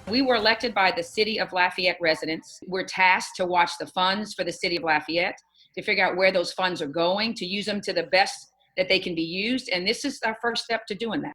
We were elected by the City of Lafayette residents. We're tasked to watch the funds for the City of Lafayette, to figure out where those funds are going, to use them to the best that they can be used. And this is our first step to doing that.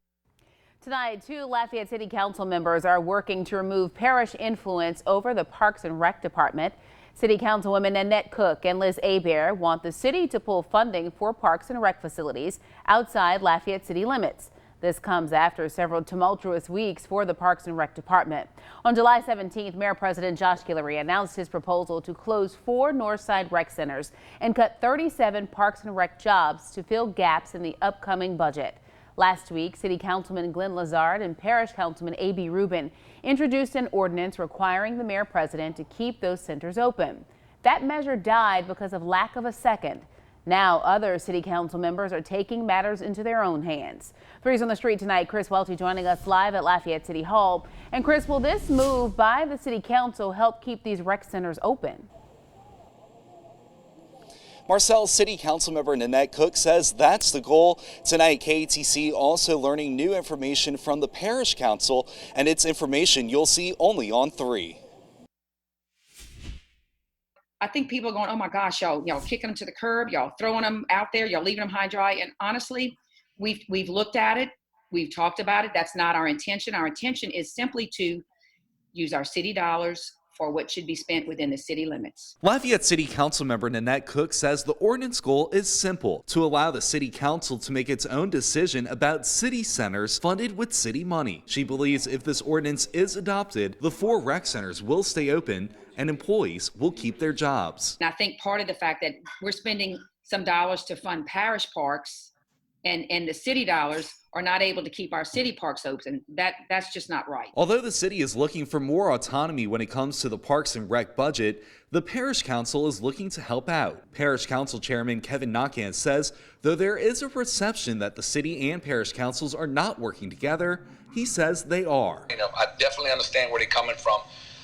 Tonight, 2 Lafayette City Council members are working to remove parish influence over the Parks and Rec Department. City Councilwomen Annette Cook and Liz Hebert want the city to pull funding for parks and rec facilities outside Lafayette city limits. This comes after several tumultuous weeks for the Parks and Rec Department. On July 17th, Mayor President Josh Guillory announced his proposal to close 4 Northside rec centers and cut 37 Parks and Rec jobs to fill gaps in the upcoming budget. Last week, City Councilman Glenn Lazard and Parish Councilman A.B. Rubin introduced an ordinance requiring the mayor president to keep those centers open. That measure died because of lack of a second. Now other city council members are taking matters into their own hands. 3's on the Street tonight. Chris Welty joining us live at Lafayette City Hall. And Chris, will this move by the city council help keep these rec centers open? Marcel, City Councilmember Annette Cook says that's the goal. Tonight, KATC also learning new information from the Parish Council, and it's information you'll see only on 3. I think people are going, oh my gosh, y'all kicking them to the curb, y'all throwing them out there, y'all leaving them high dry. And honestly, we've looked at it, we've talked about it. That's not our intention. Our intention is simply to use our city dollars for what should be spent within the city limits. Lafayette City Councilmember Annette Cook says the ordinance goal is simple: to allow the city council to make its own decision about city centers funded with city money. She believes if this ordinance is adopted, the 4 rec centers will stay open and employees will keep their jobs. And I think part of the fact that we're spending some dollars to fund parish parks and the city dollars are not able to keep our city parks open, that's just not right. Although the city is looking for more autonomy when it comes to the Parks and Rec budget, the Parish Council is looking to help out. Parish Council Chairman Kevin Nakan says though there is a perception that the city and parish councils are not working together, he says they are. I definitely understand where they're coming from.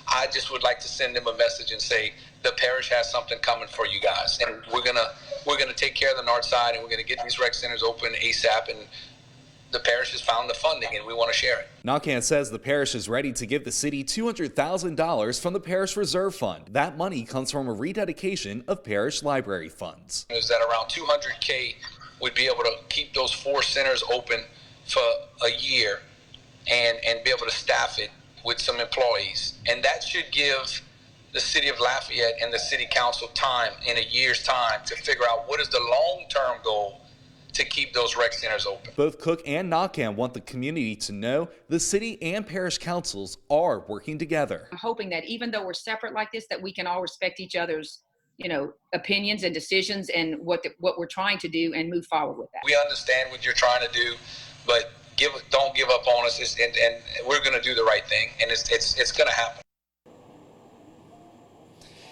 I just would like to send them a message and say the parish has something coming for you guys, and we're gonna take care of the north side, and we're gonna get these rec centers open ASAP. And the parish has found the funding, and we want to share it. Nakan says the parish is ready to give the city $200,000 from the Parish Reserve Fund. That money comes from a rededication of parish library funds. Is that around $200K would be able to keep those 4 centers open for a year and be able to staff it with some employees, and that should give the city of Lafayette and the city council time in a year's time to figure out what is the long-term goal to keep those rec centers open. Both Cook and Nakan want the community to know the city and parish councils are working together. I'm hoping that even though we're separate like this, that we can all respect each other's opinions and decisions and what we're trying to do and move forward with that. We understand what you're trying to do, but don't give up on us, and we're going to do the right thing, and it's going to happen.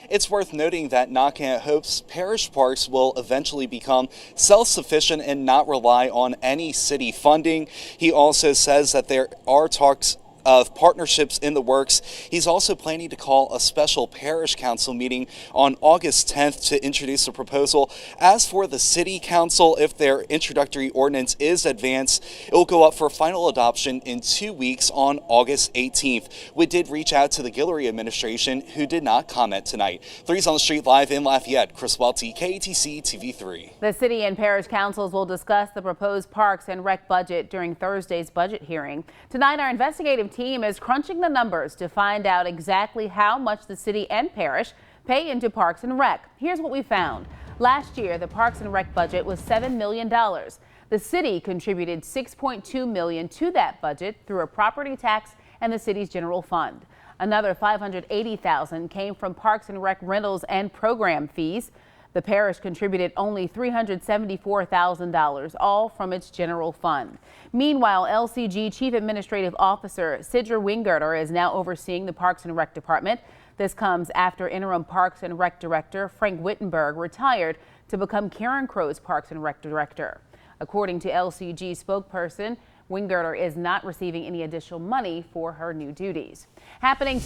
It's worth noting that Nakan hopes parish parks will eventually become self-sufficient and not rely on any city funding. He also says that there are talks of partnerships in the works. He's also planning to call a special parish council meeting on August 10th to introduce a proposal. As for the city council, if their introductory ordinance is advanced, it will go up for final adoption in 2 weeks on August 18th. We did reach out to the Guillory administration, who did not comment tonight. 3's on the Street live in Lafayette. Chris Welty, KATC TV3. The city and parish councils will discuss the proposed parks and rec budget during Thursday's budget hearing. Tonight, our investigative team is crunching the numbers to find out exactly how much the city and parish pay into Parks and Rec. Here's what we found. Last year, the Parks and Rec budget was $7 million. The city contributed $6.2 million to that budget through a property tax and the city's general fund. Another $580,000 came from Parks and Rec rentals and program fees. The parish contributed only $374,000, all from its general fund. Meanwhile, LCG Chief Administrative Officer Sidra Winggerter is now overseeing the Parks and Rec Department. This comes after interim Parks and Rec Director Frank Wittenberg retired to become Karen Crow's Parks and Rec Director. According to LCG spokesperson, Winggerter is not receiving any additional money for her new duties. Happening